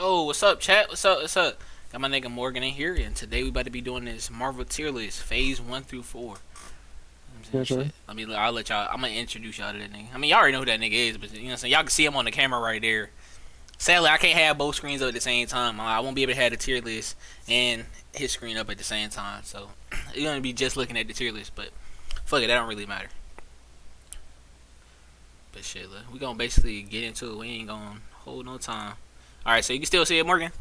Yo, what's up, chat? What's up? What's up? Got my nigga Morgan in here, and today we about to be doing this Marvel tier list, phase 1 through 4. Yes, sir. I'll let y'all. I'm gonna introduce y'all to that nigga. I mean, y'all already know who that nigga is, but you know what I'm saying. Y'all can see him on the camera right there. Sadly, I can't have both screens up at the same time. I won't be able to have the tier list and his screen up at the same time. So you're gonna be just looking at the tier list, but fuck it, that don't really matter. But shit, look, we gonna basically get into it. We ain't gonna hold no time. All right, so you can still see it, Morgan.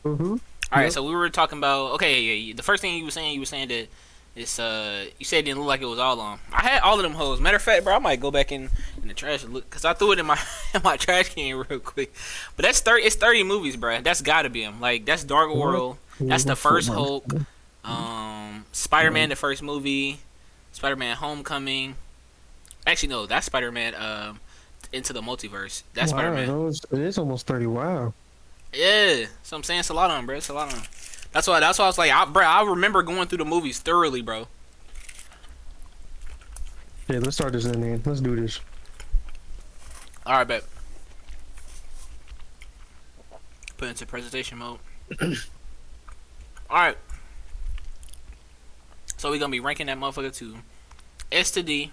Mm-hmm. All right, Yep. so we were talking about okay. The first thing you were saying that it's you said it didn't look like it was all on. I had all of them hoes. Matter of fact, bro, I might go back in the trash and look because I threw it in my in my trash can real quick. But that's 30. It's 30 movies, bro. That's gotta be them. Like that's Dark World. That's the first Hulk. Spider-Man, the first movie. Spider-Man: Homecoming. Actually, no, that's Spider-Man. Into the Multiverse. That's Wow, Spider-Man. it is almost 30. Wow. Yeah, so I'm saying it's a lot on, bro. It's a lot on. That's why I was like, I remember going through the movies thoroughly, bro. Yeah, let's start this in, man. Let's do this. All right, bet. Put into presentation mode. All right. So we're gonna be ranking that motherfucker to S to D,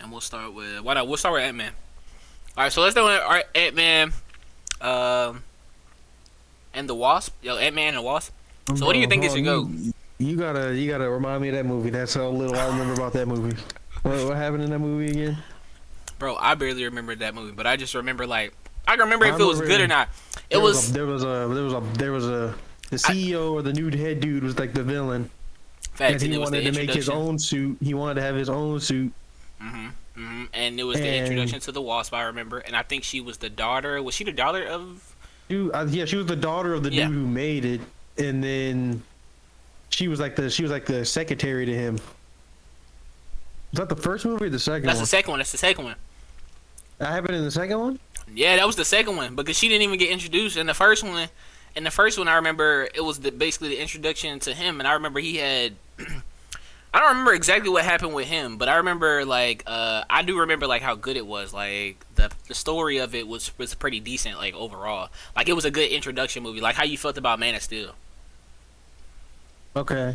and we'll start with why not? We'll start with Ant-Man. All right, so let's do it. All right, Ant-Man, and the Wasp. Yo, Ant-Man and the Wasp. So what do you think it should go? You gotta remind me of that movie. That's how little I remember about that movie. What happened in that movie again? Bro, I barely remember that movie, but I just remember like I can remember if it was good or not. It was the CEO or the new head dude was like the villain. facts, And and he it was the wanted to make his introduction. own suit. He wanted to have his own suit. And it was the And- introduction to the Wasp. I remember, and I think she was the daughter. Was she the daughter of? Yeah, she was the daughter of the Yeah. dude who made it, and then she was like the secretary to him. Was that the first movie or the second That's one? the second one. That's the second one. That happened in the second one? Yeah, that was the second one because she didn't even get introduced in the first one. In the first one, I remember it was basically the introduction to him, and I remember he had. I don't remember exactly what happened with him, but I remember like I do remember like how good it was. Like the story of it was pretty decent. Like overall, like it was a good introduction movie. Like how you felt about Man of Steel. Okay.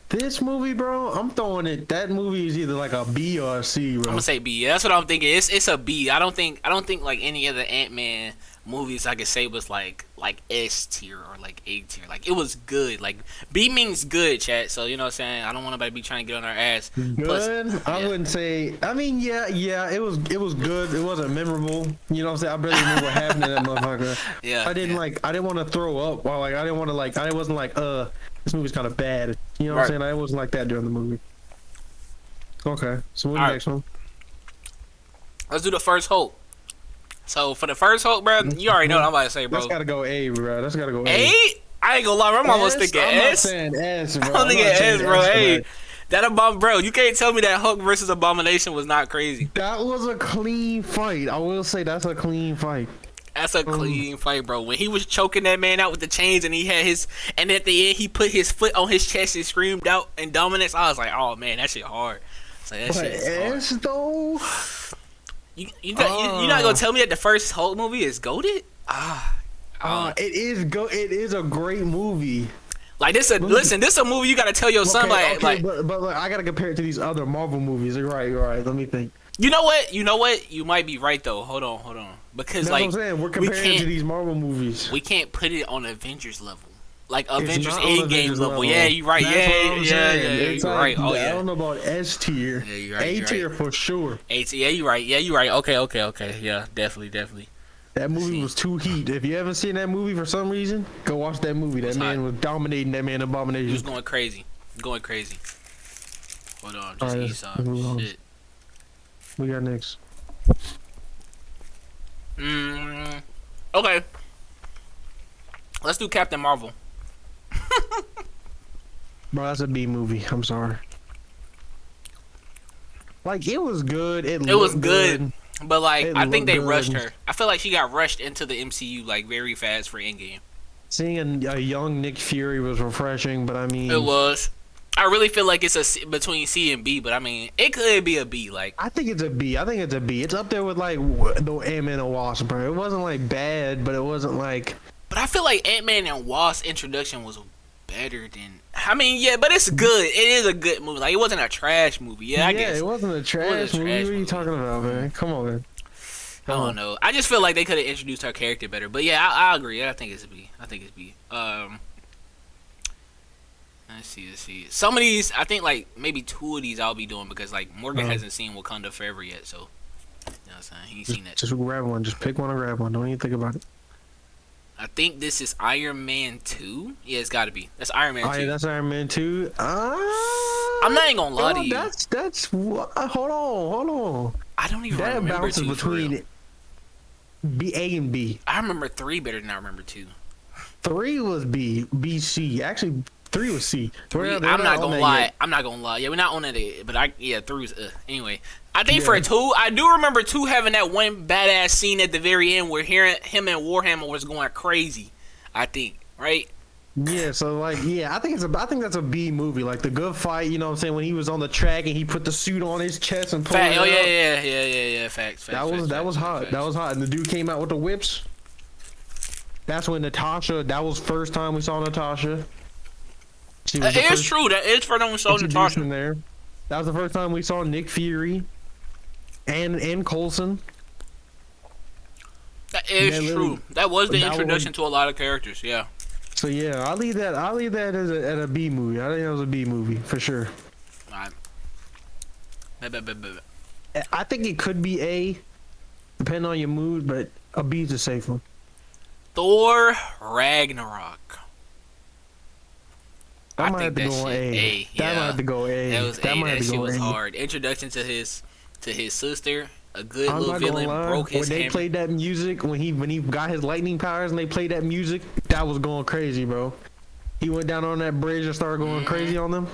This movie, bro, I'm throwing it. That movie is either like a B or a C, I'm bro. gonna say B. Yeah, that's what I'm thinking. It's a B. I don't think like any of the Ant-Man movies I could say was like S tier or like A tier. Like it was good. Like B means good, chat. So you know what I'm saying. I don't want nobody to be trying to get on our ass. Plus, Good. I yeah. wouldn't say. I mean, yeah, it was good. It wasn't memorable. You know what I'm saying? I barely remember what happened to that motherfucker. Yeah, I didn't want to throw up. While like I didn't want to like. I wasn't like this movie's kind of bad. You know what I'm saying? I wasn't like that during the movie. Okay, so what's the next one? Let's do the first Hulk. So for the first Hulk, bro, you already know what I'm about to say, bro. That's gotta go A, bro. That's gotta go A. A? I ain't gonna lie, bro. I'm almost thinking I'm not S. saying S, bro. I'm thinking not saying S, bro. for Hey, that. that bro. You can't tell me that Hulk versus Abomination was not crazy. That was a clean fight. I will say that's a clean fight. That's a clean fight, bro. When he was choking that man out with the chains and he had and at the end he put his foot on his chest and screamed out in dominance, I was like, oh man, that shit hard. So that But shit is hard. S though. You not gonna tell me that the first Hulk movie is goated? It is a great movie. Like this this a movie you gotta tell your son like but I gotta compare it to these other Marvel movies. You're right. Let me think. you know what? You might be right though. Hold on. Because That's like what I'm saying. We're comparing it to these Marvel movies. we can't put it on Avengers level. Like It's Avengers not on Endgame Avengers level. Yeah, you right. That's what I'm Yeah, saying. you're right. Oh I yeah. don't know about S tier. Yeah, you're right, A you're tier right. for sure. Yeah, you right. Okay. Yeah, definitely. That movie was too heat. If you haven't seen that movie for some reason, go watch that movie. That man was dominating that man He was Abomination. going crazy. Hold on, just Alright, eat let's some move on. shit. We got next. Okay. Let's do Captain Marvel. Bro, that's a B movie. I'm sorry. Like it was good. It was looked good. But like, It I think they looked rushed good. her. I feel like she got rushed into the MCU like very fast for Endgame. Seeing a young Nick Fury was refreshing, but I mean, It was. I really feel like it's a C, between C and B, but I mean, it could be a B. Like, I think it's a B. I think it's a B. It's up there with like the Ant-Man and Wasp, bro. It wasn't like bad, but it wasn't like. but I feel like Ant-Man and Wasp introduction was better than. I mean, yeah, but it's good. It is a good movie. Like, it wasn't a trash movie. Yeah, I guess. It wasn't a trash movie. What are you talking about, man? Come on, man. I don't know. I just feel like they could have introduced her character better. But yeah, I agree. I think it's a B. I think it's B. Let's see. Some of these, I think like maybe 2 of these I'll be doing because like Morgan hasn't seen Wakanda Forever yet, so you know what I'm saying? He ain't seen that. Just grab one. Just pick one and grab one. Don't even think about it. I think this is Iron Man 2. Yeah, it's got to be. That's Iron Man 2. Yeah, that's Iron Man 2. I'm not even gonna lie to you. That's hold on. I don't even that remember bounces 2 between A and B. I remember 3 better than I remember 2. 3 was B, C. Actually, 3 was C. I'm not gonna lie. Yeah, we're not on it, but 3 was. Anyway, I think for 2, I do remember 2 having that one badass scene at the very end where hearing him and Warhammer was going crazy. I think, right? Yeah, so like, I think that's a B movie. Like the good fight, you know what I'm saying? When he was on the track and he put the suit on his chest and pulled it out. Yeah. Facts. That was hot. That was hot. And the dude came out with the whips. That's when Natasha. That was first time we saw Natasha. It's true. That is for them we saw Natasha in there. That was the first time we saw Nick Fury and Coulson. That is true. That was the introduction to a lot of characters. Yeah. So yeah, I'll leave that as a B movie. I think that was a B movie for sure. Alright. I think it could be A, depending on your mood, but a B is a safe one. Thor Ragnarok. I might have to go A. That might have to go A. That shit was hard. Introduction to his sister. A good little villain broke his hammer. When they played that music, when he got his lightning powers and they played that music, that was going crazy, bro. He went down on that bridge and started going crazy on them.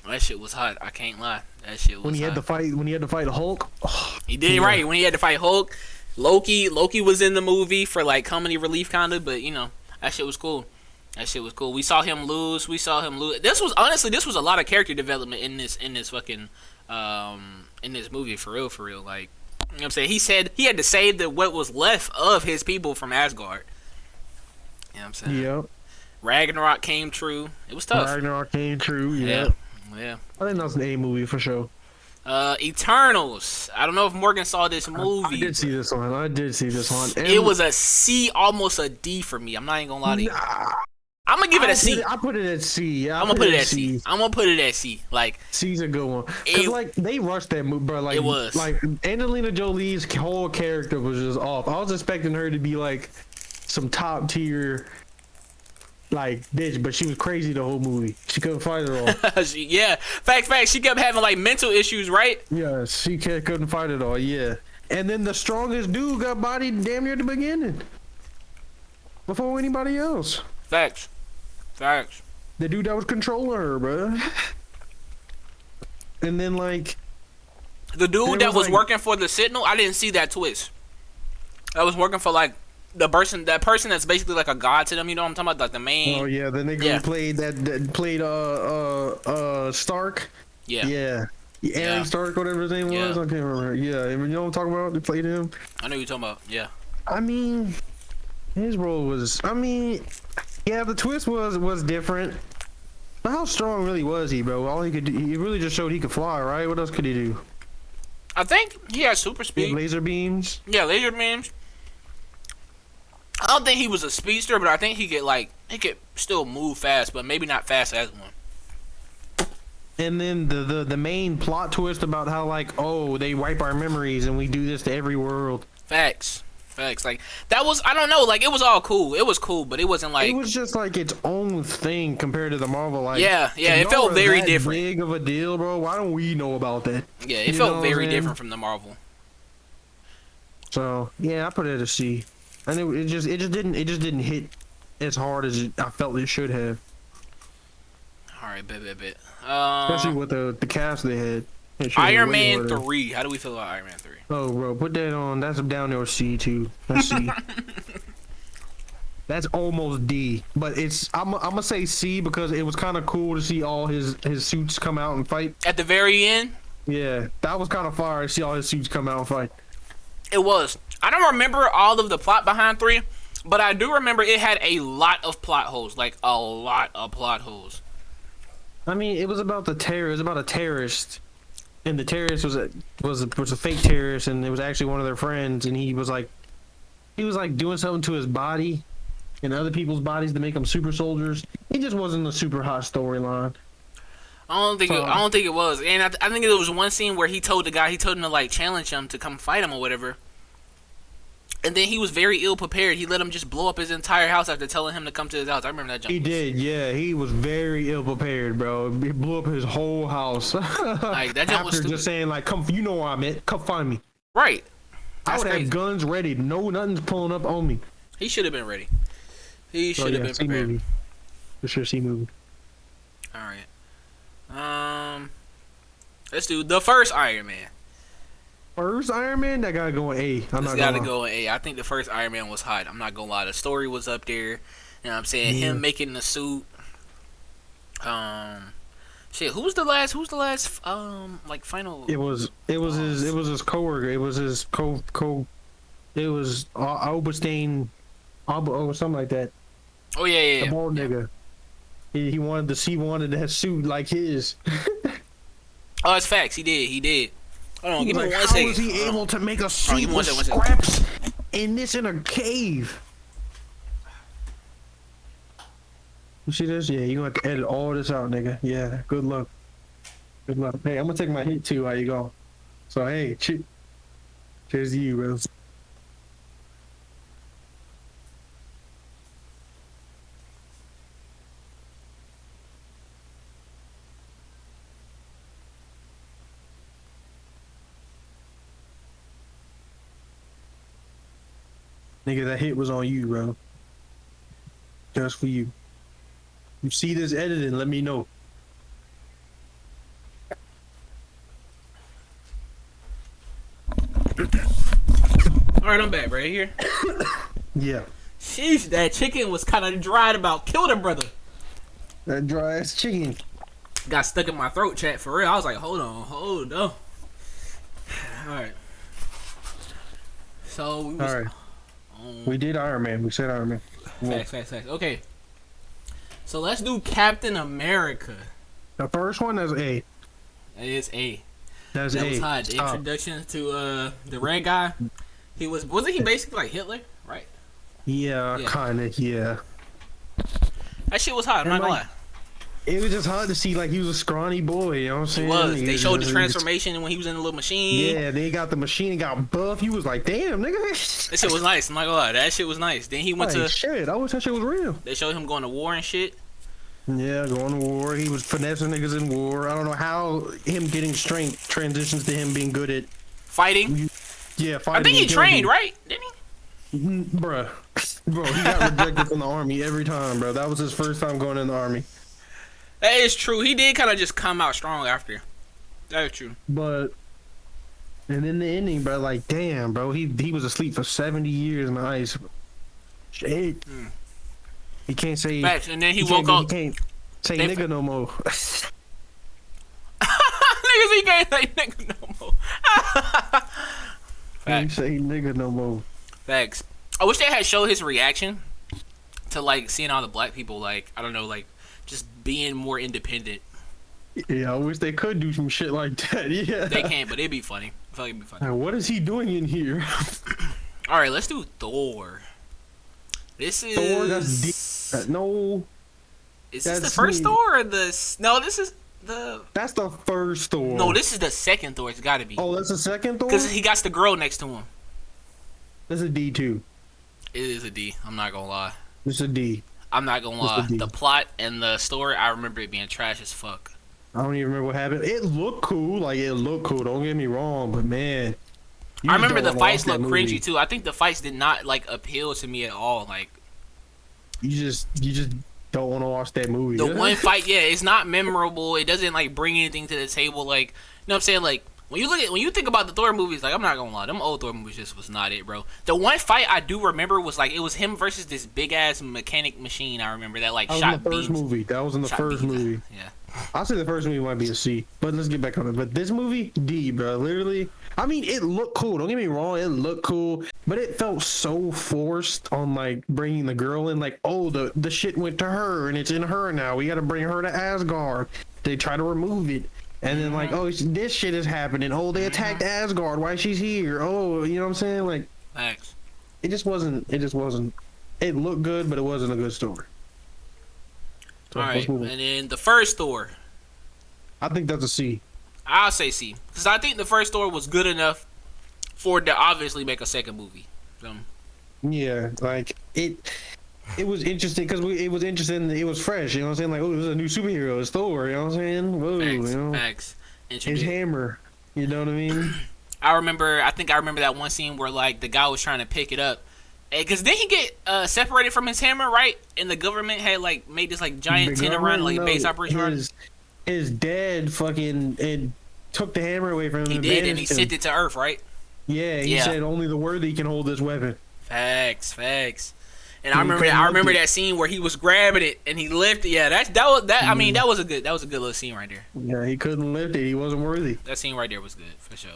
That shit was hot. I can't lie. That shit was when he hot. When he had to fight Hulk. He did right. When he had to fight Hulk, Loki was in the movie for like comedy relief kind of, but you know, that shit was cool. We saw him lose. This was a lot of character development in this fucking in this movie for real. Like, you know what I'm saying? He said he had to save what was left of his people from Asgard. You know what I'm saying? Yep. Ragnarok came true. It was tough. Ragnarok came true. Yeah. I think that's an A movie for sure. Eternals. I don't know if Morgan saw this movie. I did see this one. And it was a C, almost a D for me. I'm not even gonna lie to you. I'm gonna give it a C. I put it at C. I'm gonna put it at C. Like, C's a good one. Cause like they rushed that movie, bro. Like, it was. Like Angelina Jolie's whole character was just off. I was expecting her to be like some top tier, like bitch, but she was crazy the whole movie. She couldn't fight it all. Yeah, fact. She kept having like mental issues, right? Yeah, she couldn't fight it all. Yeah, and then the strongest dude got bodied damn near at the beginning, before anybody else. Facts. The dude that was controlling her, bro. And then like the dude that was working for the Sentinel, I didn't see that twist. I was working for like that person that's basically like a god to them. You know what I'm talking about? Like the main. Oh yeah, the nigga who played Stark. Yeah. Aaron Stark, whatever his name was. I can't remember. Yeah, you know what I'm talking about? They played him. I know what you're talking about. Yeah. I mean, his role was. I mean. Yeah, the twist was different. But how strong really was he, bro? All he could do, he really just showed he could fly, right? What else could he do? I think he had super speed. Laser beams? Yeah, laser beams. I don't think he was a speedster, but I think he could still move fast, but maybe not fast as one. And then the main plot twist about how like, oh, they wipe our memories and we do this to every world. Facts. Like that was, I don't know, like it was all cool. It was cool, but it wasn't like, it was just like its own thing compared to the Marvel. Like, yeah, it felt very different. Big of a deal, bro. Why don't we know about that? Yeah, it felt very different from the Marvel. So yeah, I put it at a C. And it just didn't hit as hard as I felt it should have. All right, bet. Especially with the cast they had. Iron Man 3. How do we feel about Iron Man 3? Oh, bro, put that on. That's down there with C too. That's C. That's almost D, but I'm gonna say C because it was kind of cool to see all his suits come out and fight. At the very end, Yeah, that was kind of fire to see all his suits come out and fight. it was. I don't remember all of the plot behind 3, but I do remember it had a lot of plot holes, like a lot of plot holes. I mean, it was about the terror. It was about a terrorist, and the terrorist was a fake terrorist, and it was actually one of their friends, and he was like doing something to his body and other people's bodies to make them super soldiers. It just wasn't a super hot storyline. I don't think it was, and I think there was one scene where he told him to like challenge him to come fight him or whatever, and then he was very ill prepared. He let him just blow up his entire house after telling him to come to his house. I remember that jump. He did, yeah. He was very ill prepared, bro. He blew up his whole house. Like that jump was After stupid. just saying like, "Come, you know where I'm at. Come find me." Right. I That's would crazy. have guns ready. No, nothing's pulling up on me. He should have been ready. He should have been C prepared. movie. For sure, C movie. All right. Let's do the first Iron Man. First Iron Man, that gotta go in A. I'm This not gotta gonna lie. go in A. I think the first Iron Man was hot. I'm not gonna lie. The story was up there. You know what I'm saying? Yeah. Him making the suit. Shit. Who's the last? Like final. It was his coworker. It was his It was Oberstein, or something like that. Oh yeah. The bald nigga. He wanted to have suit like his. Oh, it's facts. He did. Hold on. Give me Like, 1 how second. was he Hold on. able to make a give suit me with 1 second. scraps in a cave? You see this? Yeah, you gonna have to edit all this out, nigga. Yeah, good luck. Good luck. Hey, I'm gonna take my hit too. How you go? So hey, cheers to you, bro. Nigga, that hit was on you, bro. Just for you. You see this editing, let me know. All right, I'm back right here. Yeah. Sheesh, that chicken was kind of dried about. Killed her brother. That dry ass chicken. Got stuck in my throat, chat, for real. I was like, hold on. All right. So we was Alright. We did Iron Man. We said Iron Man. facts. Okay. So let's do Captain America. The first one is A. It is A. That's That A. was hot. The Stop. introduction to the red guy. Wasn't he basically like Hitler? Right? Yeah, Yeah. kinda, yeah. That shit was hot, I'm And, not gonna like, lie. It was just hard to see like he was a scrawny boy, you know what I'm He saying? was. They showed the was- transformation when he was in the little machine. Yeah, they got the machine and got buff. He was like, damn, nigga. That shit was nice, I'm not gonna lie. That shit was nice. Then he went Like, to shit, I wish that shit was real. they showed him going to war and shit. Yeah, going to war. He was finessing niggas in war. I don't know how him getting strength transitions to him being good at, Fighting. yeah, I fighting. think he and killing trained, people. right? Didn't he? Bruh. Bro, he got rejected from the army every time, bro. That was his first time going in the army. That is true. He did kind of just come out strong after. That is true. But, and in the ending, bro, like, damn, bro, he was asleep for 70 years in the ice. Shit. Mm. He can't say. Facts. And then he can't woke be- up. He can't say They- nigga no more. Niggas, he can't say nigga no more. He Facts. say nigga no more. Facts. I wish they had showed his reaction to like seeing all the black people, like, I don't know, like just being more independent. Yeah, I wish they could do some shit like that. Yeah. They can't, but it'd be funny. I feel like it'd be funny. Now, what is he doing in here? All right, let's do Thor. This is Thor, that's no, Is this the that's first me. Thor or the? No, this is the. that's the first Thor. No, this is the second Thor. It's got to be Oh, that's the second Thor? because he got the girl next to him. That's a D2. It is a D. I'm not gonna lie. It's a D. I'm not gonna It's a lie. D. The plot and the story, I remember it being trash as fuck. I don't even remember what happened. It looked cool. Like, it looked cool. Don't get me wrong. But, man. you I remember don't the wanna fights watch that looked movie. cringy too. I think the fights did not like appeal to me at all. Like You just don't want to watch that movie. the one fight, yeah, it's not memorable. It doesn't like bring anything to the table. Like, you know what I'm saying? Like when you think about the Thor movies, like I'm not gonna lie, them old Thor movies just was not it, bro. The one fight I do remember was like it was him versus this big ass mechanic machine. I remember that like That was shot in the first beams. movie. That was in the Shot first beams. movie. Yeah. I'll say the first movie might be a C, but let's get back on it. But this movie, D, bro, literally. I mean, it looked cool. Don't get me wrong, it looked cool, but it felt so forced on like bringing the girl in. Like, oh, the shit went to her, and it's in her now. We got to bring her to Asgard. They try to remove it, and then like, oh, this shit is happening. Oh, they attacked Asgard. Why she's here? Oh, you know what I'm saying? Like, Thanks. it just wasn't. It just wasn't. It looked good, but it wasn't a good story. So, All right, let's move on. and then the first Thor, I think that's a C. I'll say C, because I think the first Thor was good enough for it to obviously make a second movie. Yeah, like it was interesting because it was interesting. It was fresh. You know what I'm saying? Like, oh, this is a new superhero. It's Thor. You know what I'm saying? Whoa, Facts, you know, facts. his hammer. You know what I mean? I think I remember that one scene where like the guy was trying to pick it up, because then he get separated from his hammer, right? And the government had like made this like giant The tin around government, like no, base operation. around. his dad fucking and took the hammer away from him. He and did, and he banished him. sent it to Earth, right? Yeah, he Yeah. said only the worthy can hold this weapon. Facts. And He I remember couldn't lift it. that scene where he was grabbing it and he lifted. Yeah, I mean, that was a good little scene right there. Yeah, he couldn't lift it. He wasn't worthy. That scene right there was good for sure.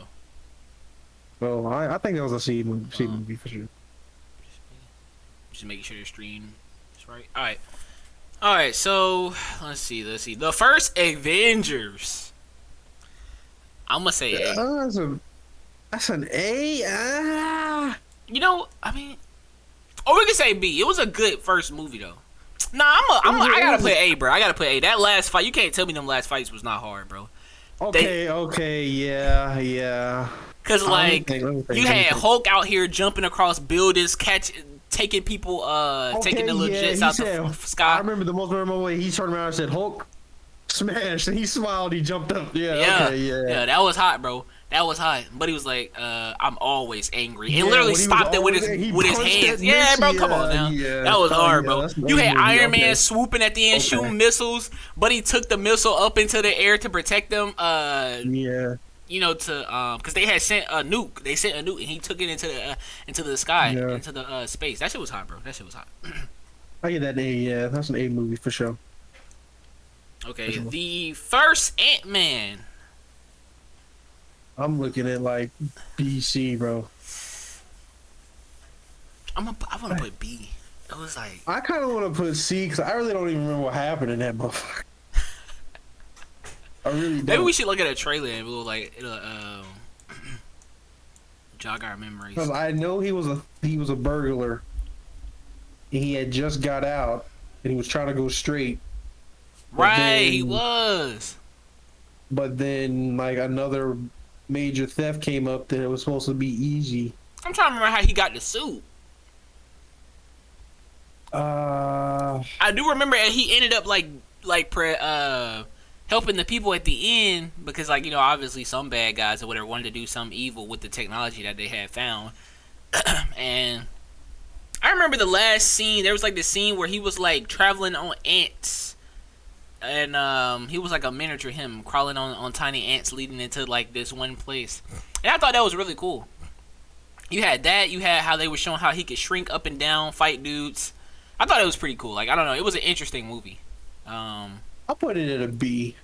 So I think that was a C movie for sure. Just making sure the stream is right. All right. So let's see. The first Avengers. I'm gonna say A. That's an A. You know, I mean, or we could say B. It was a good first movie though. Nah, I gotta put A, bro. I gotta put A. That last fight, you can't tell me them last fights was not hard, bro. Okay, yeah. Cause like Let me think. you had Hulk out here jumping across buildings, taking people, taking the little jets out the I sky. remember the most memorable way he turned around and said, Hulk, smash, and he smiled, he jumped up. Yeah, That was hot, bro. That was hot. But he was like, I'm always angry. And Yeah, literally when he stopped was it with always- his he with his punched hands. that Yeah, bitch. bro, come on now. Yeah. That was hard, Yeah, bro. that's You had movie, Iron okay. Man swooping at the end, shooting missiles, but he took the missile up into the air to protect them. Yeah. You know, to because they had sent a nuke. They sent a nuke, and he took it into the sky, Yeah. into the space. That shit was hot, bro. That shit was hot. I get that A, yeah. That's an A movie for sure. Okay, the first Ant-Man. I'm looking at like BC, bro. I want to put B. It was like I kind of want to put C because I really don't even remember what happened in that motherfucker. I really don't. maybe we should look at a trailer and we'll jog our memories. Because I know he was a burglar. He had just got out and he was trying to go straight. Right, he then- was. But then like another major theft came up that it was supposed to be easy. I'm trying to remember how he got the suit. I do remember he ended up helping the people at the end because like, you know, obviously some bad guys or whatever wanted to do some evil with the technology that they had found. And I remember the last scene, there was like this scene where he was like traveling on ants. And he was like a miniature him crawling on tiny ants leading into like this one place. And I thought that was really cool. You had that, you had how they were showing how he could shrink up and down, fight dudes. I thought it was pretty cool. Like, I don't know, it was an interesting movie. I'll put it at a B.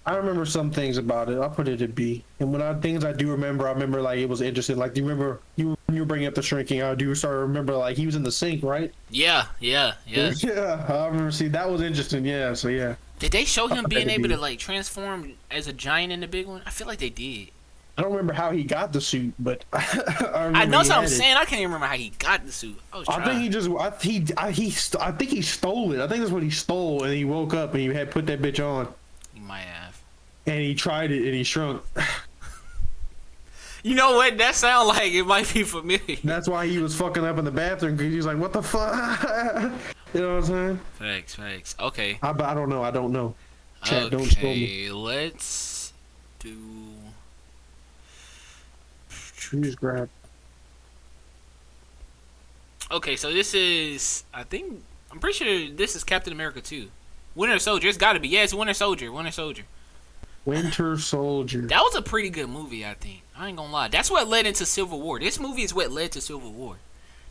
I remember some things about it. I'll put it at B. And things I do remember, I remember like it was interesting. Like, do you remember when you were bringing up the shrinking? I do start to remember like he was in the sink, right? Yeah. Yeah, I remember. See, that was interesting. Yeah, so yeah. Did they show him being able B. to like transform as a giant in the big one? I feel like they did. I don't remember how he got the suit, but I know what I'm had it. saying. I can't even remember how he got the suit. I think he just I think he stole it. I think that's what he stole, and he woke up and he had put that bitch on, He might have. and he tried it and he shrunk. You know what? That sounds like it might be familiar. That's why he was fucking up in the bathroom because he's like, "What the fuck?" You know what I'm saying? Facts. Okay. I don't know. I don't know. Chat, don't scroll me. Okay, let's do. You just grab. Okay, so this is. I'm pretty sure this is Captain America 2. Winter Soldier. It's got to be. Yeah, it's Winter Soldier. Winter Soldier. That was a pretty good movie, I think. I ain't gonna lie. That's what led into Civil War. This movie is what led to Civil War.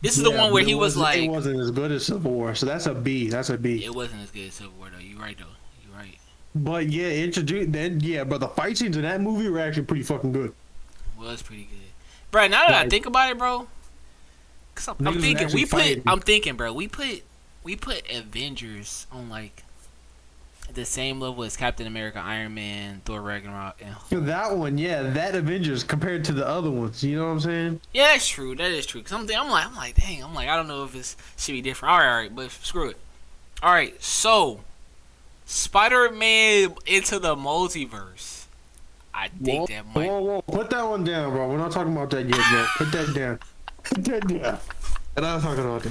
This is the one where he was like, it wasn't as good as Civil War, so that's a B. That's a B. It wasn't as good as Civil War though. You're right though. You're right. But yeah, but the fight scenes in that movie were actually pretty fucking good. Was pretty good, bro. Now that I think about it, bro, cause I'm thinking we put Avengers on like the same level as Captain America, Iron Man, Thor Ragnarok, and that one, yeah, that Avengers compared to the other ones, you know what I'm saying? Yeah, that's true. That is true. Cause I'm like, dang, I don't know if it should be different. All right, but screw it. All right, so Spider-Man Into the Multiverse. I think that might. Whoa, put that one down, bro. We're not talking about that yet, bro. Put that down. Put that down. We're not talking about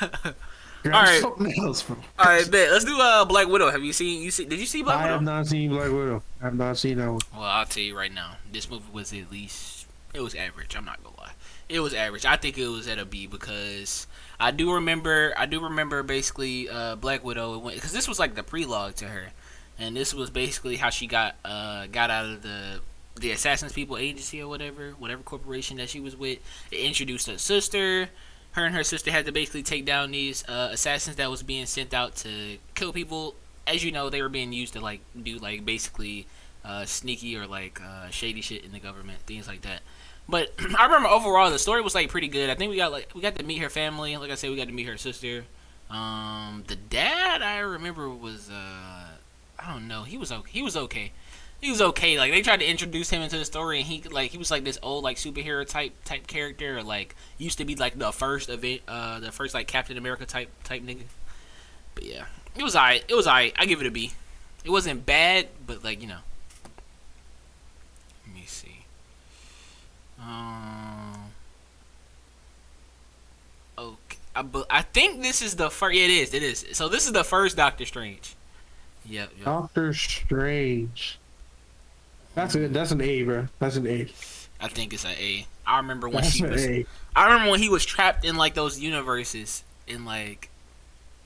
that. All right. Something else, bro. All right, bet. Let's do Black Widow. Have you seen? Did you see Black Widow? I have not seen Black Widow. I have not seen that one. Well, I'll tell you right now. This movie was at least. It was average. I'm not gonna lie. It was average. I think it was at a B because I do remember basically Black Widow because this was like the prelogue to her, and this was basically how she got out of the Assassins People Agency or whatever corporation that she was with. It introduced her sister. Her and her sister had to basically take down these assassins that was being sent out to kill people. As you know, they were being used to like do like basically sneaky or like shady shit in the government, things like that. But I remember overall the story was like pretty good. I think we got to meet her family. Like I said, we got to meet her sister. The dad I remember was I don't know. He was okay. He was okay. Like they tried to introduce him into the story, and he was like this old like superhero type character, or like used to be like the first like Captain America type nigga. But yeah, it was alright. I give it a B. It wasn't bad, but like you know. Let me see. Okay. I think this is the first. Yeah, it is. So this is the first Doctor Strange. Yep. Doctor Strange. That's an A, bro. That's an A. I think it's an A. I remember when he was trapped in like those universes, and like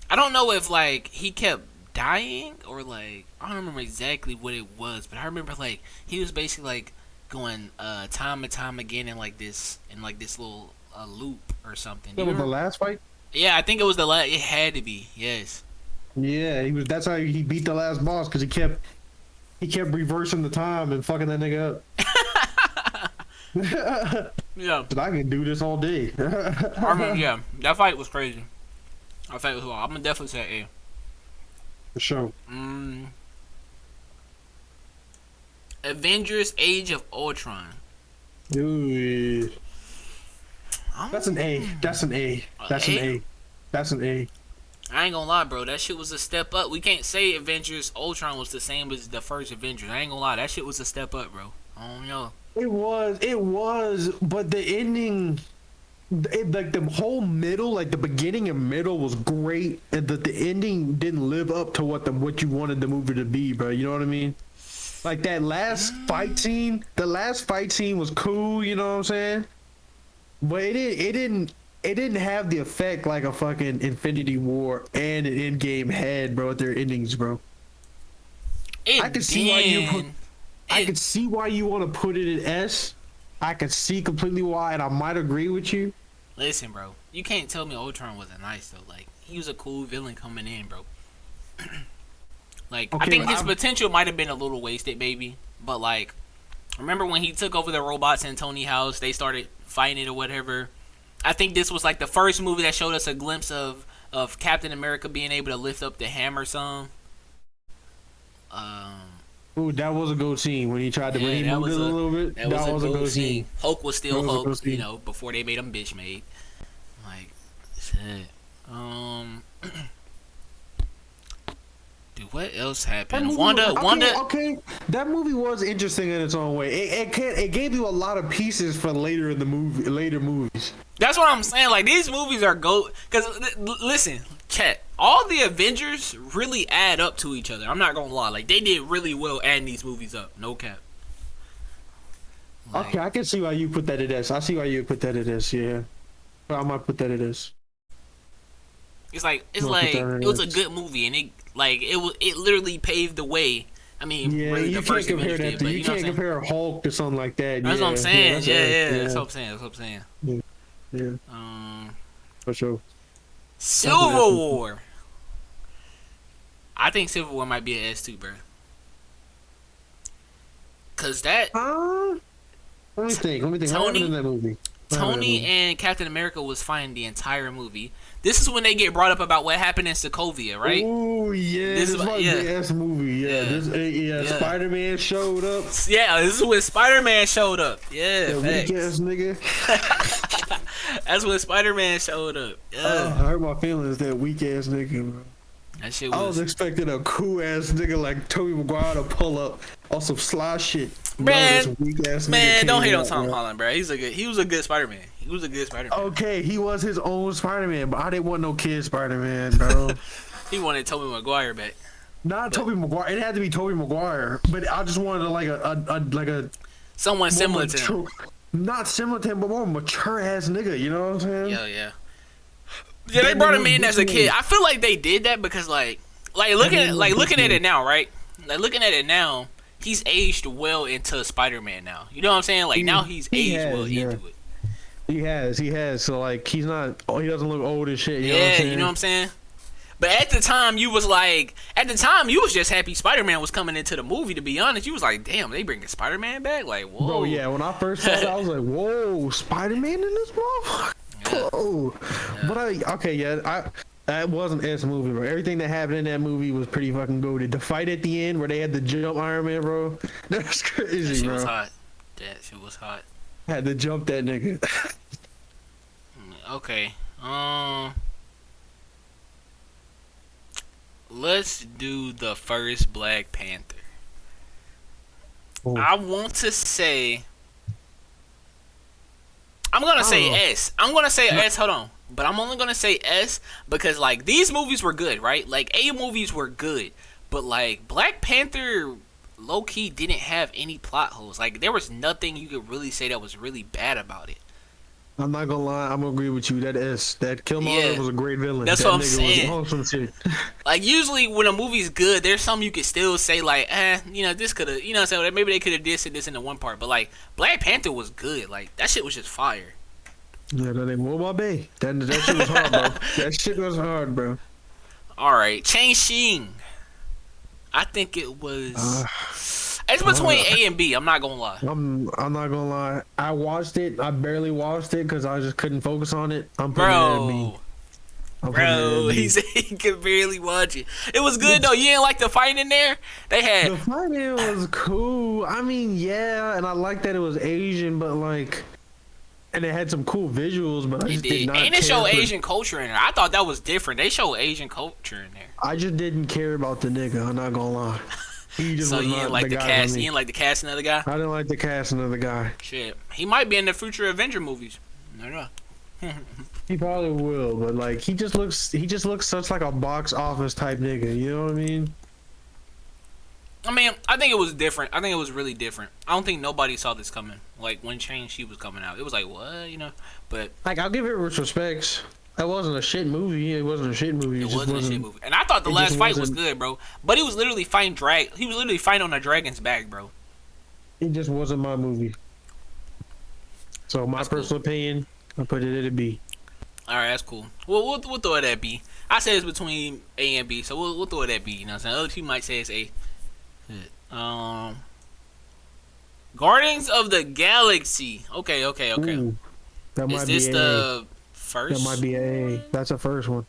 I don't know if like he kept dying or like I don't remember exactly what it was, but I remember like he was basically like going time and time again in like this little loop or something. That was the last fight? Yeah, I think it was the last. It had to be. Yes. Yeah, he was. That's how he beat the last boss because he kept reversing the time and fucking that nigga up. Yeah. But I can do this all day. I remember, yeah, that fight was crazy. That fight was wild. I'm gonna definitely say A. For sure. Avengers: Age of Ultron. Dude. That's an A. That's an A. That's an A. That's an A. I ain't gonna lie, bro. That shit was a step up. We can't say Avengers Ultron was the same as the first Avengers. I ain't gonna lie. That shit was a step up, bro. I don't know. It was, but the ending, like the whole middle, like the beginning and middle was great, and the ending didn't live up to what you wanted the movie to be, bro. You know what I mean? Like that last fight scene, the last fight scene was cool. You know what I'm saying? But it didn't have the effect like a fucking Infinity War and an Endgame had, bro, with their endings, bro. I could see why you want to put it in S. I could see completely why, and I might agree with you. Listen, bro, you can't tell me Ultron wasn't nice though. Like he was a cool villain coming in, bro. Like okay, I think his potential might have been a little wasted, maybe. But like, remember when he took over the robots in Tony House? They started fighting it or whatever. I think this was like the first movie that showed us a glimpse of Captain America being able to lift up the hammer some. Ooh, that was a good scene when he tried to when he moved it a little bit. That was a good scene. Hulk was still Hulk, you know, before they made him bitch made. Like, shit. Dude, what else happened? Wanda. Okay, that movie was interesting in its own way. It gave you a lot of pieces for later movies. That's what I'm saying. Like these movies are because listen, chat. All the Avengers really add up to each other. I'm not gonna lie. Like they did really well adding these movies up. No cap. Like, okay, I can see why you put that at S. I see why you put that at S. Yeah, but I might put that at S. It's like it was a good movie, and it literally paved the way I mean, Yeah, really, the you can't first compare Avengers that. did, To, but you you know what can't I'm saying. compare Hulk to something like that. That's what I'm saying. that's Yeah, right. that's what I'm saying. That's what I'm saying. Yeah, for sure. Civil War. I think Civil War might be an S too, bro. Cause that Let me think. What happened in that movie? Tony and Captain America was fighting the entire movie. This is when they get brought up about what happened in Sokovia, right? Oh yeah, this is like the S movie. Yeah, Spider-Man showed up. Yeah, this is when Spider-Man showed up. Yeah, that weak ass nigga. That's when Spider-Man showed up. Yeah. I hurt my feelings. That weak ass nigga, bro. That shit was... I was expecting a cool ass nigga like Tobey Maguire to pull up on some sly shit. Man, don't hate on Tom Holland, bro. He was a good Spider-Man. He was a good Spider-Man. Okay, he was his own Spider-Man, but I didn't want no kid Spider-Man, bro. He wanted Tobey Maguire back. Not Tobey Maguire. It had to be Tobey Maguire, but I just wanted like a someone similar to him. Not similar to him, but more mature ass nigga. You know what I'm saying? Yeah. Yeah, they brought him in as a kid. I feel like they did that because looking at it now, right? Like looking at it now, he's aged well into Spider-Man now. You know what I'm saying? Like now he's aged well into it. He has. So like he doesn't look old as shit. You know what I'm saying? You know what I'm saying? But at the time you was just happy Spider-Man was coming into the movie. To be honest, you was like, damn, they bringing Spider-Man back? Like, whoa. Bro, yeah. When I first saw it, I was like, whoa, Spider-Man in this motherfucker. Yeah. Whoa. But that wasn't S movie, bro. Everything that happened in that movie was pretty fucking goated. The fight at the end where they had to jump Iron Man, bro. That's crazy, bro. That shit was hot. Had to jump that nigga. Okay. Let's do the first Black Panther. Oh. I want to say... I'm gonna say S. I'm gonna say S. Hold on, but I'm only gonna say S because like these movies were good, right? Like A movies were good, but like Black Panther, low key didn't have any plot holes. Like there was nothing you could really say that was really bad about it. I'm not gonna lie, I'm gonna agree with you. That Killmonger was a great villain. That's what I'm saying. Was awesome shit. Like usually when a movie's good, there's some you could still say like, this could have, so maybe they could have this in the one part. But like Black Panther was good. Like that shit was just fire. Yeah, that ain't Mobile Bay. That shit was hard, bro. That shit was hard, bro. All right, Shang-Chi. I think it was. It's between A and B. I'm not gonna lie. I'm not gonna lie. I watched it. I barely watched it because I just couldn't focus on it. I'm putting it at B. Bro, he said he could barely watch it. It was good though. You didn't like the fight in there? The fighting was cool. I mean, yeah, and I like that it was Asian, but like, and it had some cool visuals. But I just did not. And it showed Asian culture in there. I thought that was different. They showed Asian culture in there. I just didn't care about the nigga. I'm not gonna lie. He just was you not didn't like the the guy cast. for me. You didn't like the casting of the guy. I didn't like the casting of the guy. Shit, he might be in the future Avenger movies. I don't know. He probably will, but like he just looks such like a box office type nigga. You know what I mean? I think it was different. I think it was really different. I don't think nobody saw this coming. Like when Shang-Chi was coming out, it was like what, But like I'll give it respects. That wasn't a shit movie. It wasn't a shit movie. It wasn't a shit movie. And I thought the last fight was good, bro. But he was literally fighting He was literally fighting on a dragon's back, bro. It just wasn't my movie. So my personal opinion, I put it at a B. All right, that's cool. Well, we'll throw it at B. I said it's between A and B, so we'll throw it at B. You know what I'm saying? Other people might say it's A. Guardians of the Galaxy. Okay. Ooh, that might Is this be the first? That might be A. That's the first one.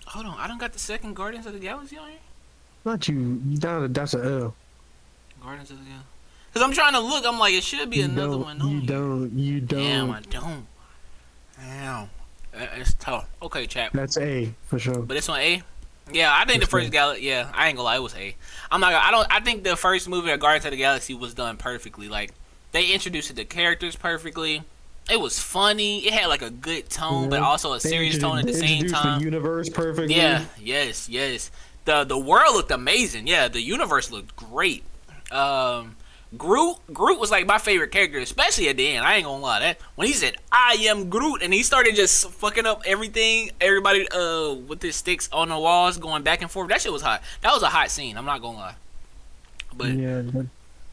Hold on, I don't got the second Guardians of the Galaxy on here. Not you. That's a L. Guardians of the Galaxy. Cause I'm trying to look. I'm like, it should be another one. You don't. Damn, I don't. Damn, it's tough. Okay, chap. That's A for sure. But it's on A. Yeah, I think the first Galaxy. Yeah, I ain't gonna lie, it was A. I think the first movie of Guardians of the Galaxy was done perfectly. Like they introduced the characters perfectly. It was funny. It had like a good tone, but also a serious tone at the same time. The universe perfectly. Yeah. Yes. The world looked amazing. Yeah, the universe looked great. Groot was like my favorite character, especially at the end. I ain't gonna lie, that when he said "I am Groot" and he started just fucking up everything, everybody with his sticks on the walls going back and forth. That shit was hot. That was a hot scene. I'm not gonna lie, but yeah,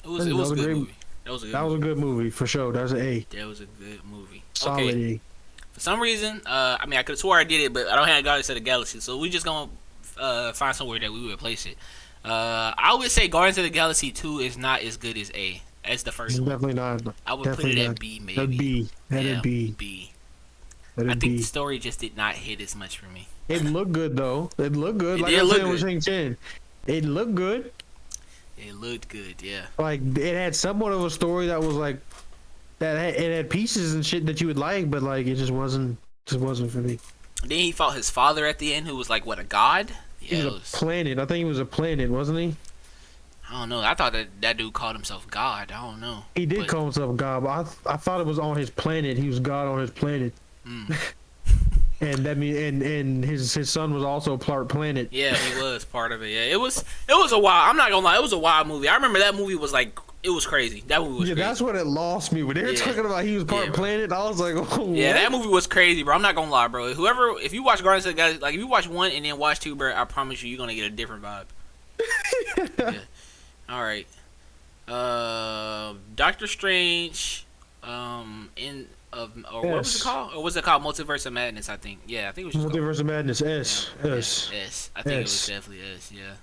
it was a good movie. That was a good movie for sure. That was an A. That was a good movie. Solid okay. A. For some reason, I mean, I could have swore I did it, but I don't have Guardians of the Galaxy, so we just gonna find somewhere that we would place it. I would say Guardians of the Galaxy 2 is not as good as A. As the first one. Definitely not. I would put it at B, maybe. A B. That'd B. I think the story just did not hit as much for me. It looked good though. It looked good. It like did I look said with Shang-Chi. It looked good. It looked good, yeah. Like it had somewhat of a story that was like it had pieces and shit that you would like, but like it just wasn't for me. Then he fought his father at the end, who was like what, a god? Yeah, he was a planet. I think he was a planet, wasn't he? I don't know. I thought that dude called himself God. I don't know. He did call himself God, but I thought it was on his planet. He was God on his planet. And that mean and his son was also part planet. Yeah, he was part of it. Yeah, it was a wild. I'm not gonna lie, it was a wild movie. I remember that movie was like, it was crazy. That movie was crazy. That's what it lost me when they were talking about he was part planet. I was like, oh. Yeah, that movie was crazy, bro. I'm not gonna lie, bro. If you watch Guardians of the Galaxy, like if you watch 1 and then watch 2, bro, I promise you're gonna get a different vibe. Yeah. All right. Doctor Strange, what was it called? Or was it called Multiverse of Madness? I think. Yeah, I think it was just Multiverse of Madness. S. I think it was definitely S. Yeah.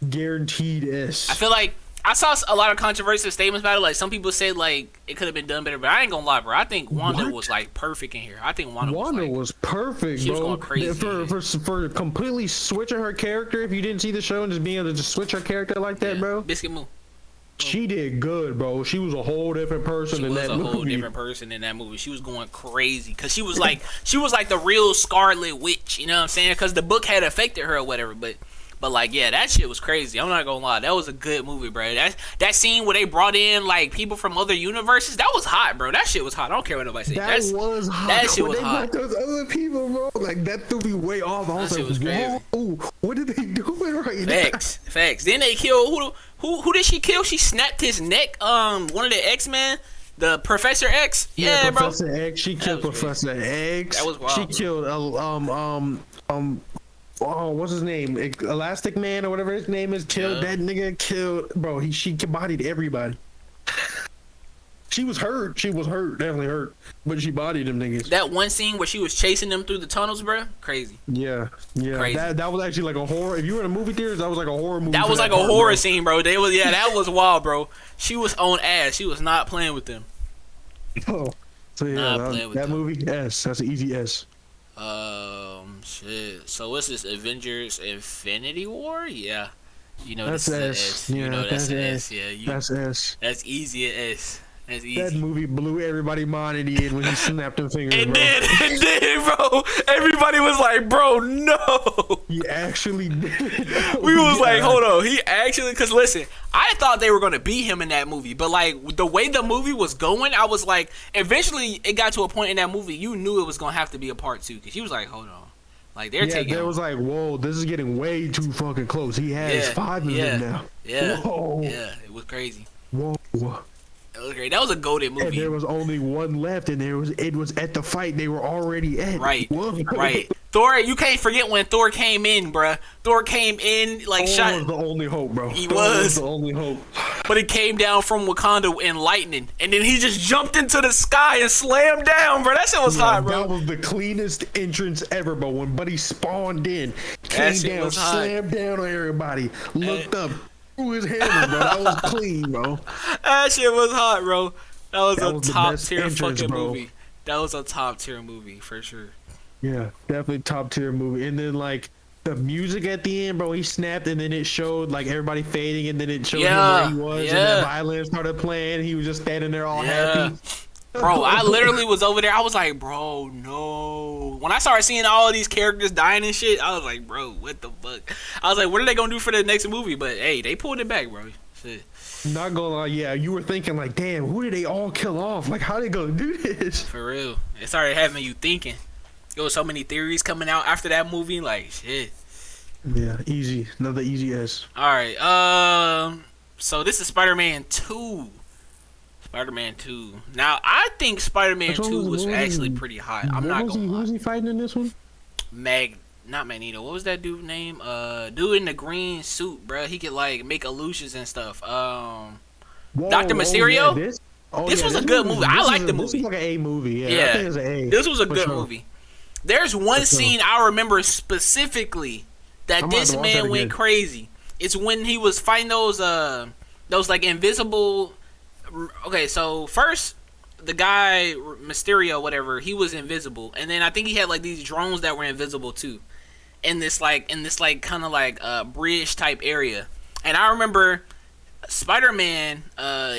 Guaranteed S. I feel like I saw a lot of controversial statements about it. Like some people said, like it could have been done better, but I ain't gonna lie, bro. I think Wanda was like perfect in here. I think Wanda was perfect. She was going crazy for completely switching her character. If you didn't see the show and just being able to just switch her character like that, bro. Biscuit Moo. She did good, bro. She was a whole different person in that movie. She was a whole different person in that movie. She was going crazy because she was like the real Scarlet Witch. You know what I'm saying? Because the book had affected her or whatever. But like, yeah, that shit was crazy. I'm not gonna lie, that was a good movie, bro. That scene where they brought in like people from other universes, that was hot, bro. That shit was hot. I don't care what nobody says. That was hot. That shit was hot. Those other people, bro, like that threw me way off. I was like, whoa, what did they do right now? Facts. Then they killed who did she kill? She snapped his neck. One of the X-Men. The Professor X. Yeah, bro. Professor X. She killed Professor X. That was wild. She killed oh, what's his name? Elastic Man or whatever his name is. Killed that nigga. Killed, bro. She bodied everybody. She was hurt. Definitely hurt. But she bodied them niggas. That one scene where she was chasing them through the tunnels, bro. Crazy. Yeah. Crazy. That was actually like a horror. If you were in a movie theaters, that was like a horror movie. That was like a horror scene, bro. That was wild, bro. She was on ass. She was not playing with them. Oh. So yeah, that movie S. That's an easy S. Shit. So what's this? Avengers Infinity War? Yeah. You know that's S. Yeah, that's S. Yeah. That's S. That's easy S. That's easy. That movie blew everybody mind in the end when he snapped them fingers. It did, bro. Everybody was like, bro, no. He actually did. We was like, hold on. He actually, because listen, I thought they were going to beat him in that movie. But like the way the movie was going, I was like, eventually it got to a point in that movie, you knew it was going to have to be a part 2. Because he was like, hold on. Like they're taking. There was like, whoa, this is getting way too fucking close. He has 5 of them now. Yeah. Whoa. Yeah. It was crazy. Whoa. That was great. That was a goated movie. And there was only one left, and it was at the fight they were already at. Right. Thor, you can't forget when Thor came in, bruh. Thor came in like Thor was the only hope, bro. He was the only hope. But it came down from Wakanda in lightning, and then he just jumped into the sky and slammed down, bro. That shit was hot, bro. That was the cleanest entrance ever, bro. When Buddy spawned in, came down, slammed down on everybody, looked up. Threw his hammer, bro. That was clean, bro. That shit was hot, bro. That was a top tier fucking movie. That was a top tier movie for sure. Yeah, definitely top tier movie. And then like the music at the end, bro, he snapped and then it showed like everybody fading and then it showed him where he was and the violin started playing and he was just standing there all happy. Bro, I literally was over there. I was like, bro, no. When I started seeing all of these characters dying and shit, I was like, bro, what the fuck? I was like, what are they gonna do for the next movie? But hey, they pulled it back, bro. Shit. Not gonna lie, yeah, you were thinking like, damn, who did they all kill off? Like, how they gonna do this? For real. It started having you thinking. There was so many theories coming out after that movie, like shit. Yeah, easy. Another easy S. Alright, so this is Spider-Man 2. Spider-Man 2. Now, I think Spider-Man Which one 2 was what actually pretty hot. I'm what not was gonna Who lie. was he fighting in this one? Not Magneto. What was that dude name? Dude in the green suit, bruh. He could like make illusions and stuff. Whoa, Dr. Mysterio. This yeah, was a good movie. I like the This movie. is like an A movie. Yeah, Yeah. I think it's an A. This was a For good sure. movie. There's one For sure. scene I remember specifically that I'm about this to watch man that went again. crazy. It's when he was fighting those like invisible. Okay, so first the guy Mysterio, whatever, he was invisible, and then I think he had like these drones that were invisible too, in this kind of like bridge type area. And I remember Spider-Man,